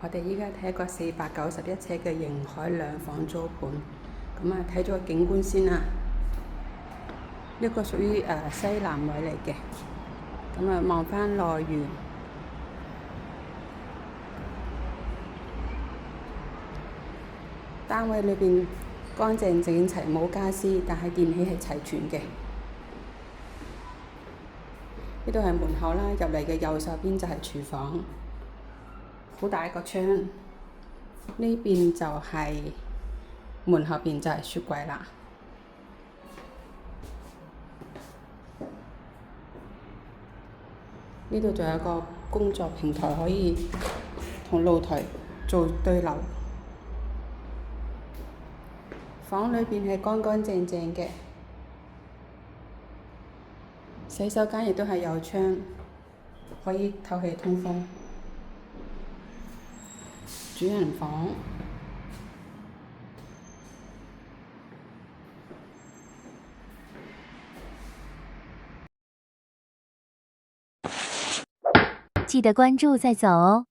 我哋依家睇一個491尺嘅迎海兩房租盤，咁啊睇咗個景觀先啦。呢個屬於西南位嚟嘅，咁啊望返內園，單位裏邊乾淨整齊，冇家私，但係電器係齊全嘅。呢度係門口啦，入嚟嘅右手邊就係廚房，好大一個窗。呢邊就係門後邊就係雪櫃啦。呢度仲有個工作平台，可以同露台做對流。房裏邊係乾乾淨淨嘅，洗手間亦都係有窗，可以透氣通風。主人房，記得關注再走哦。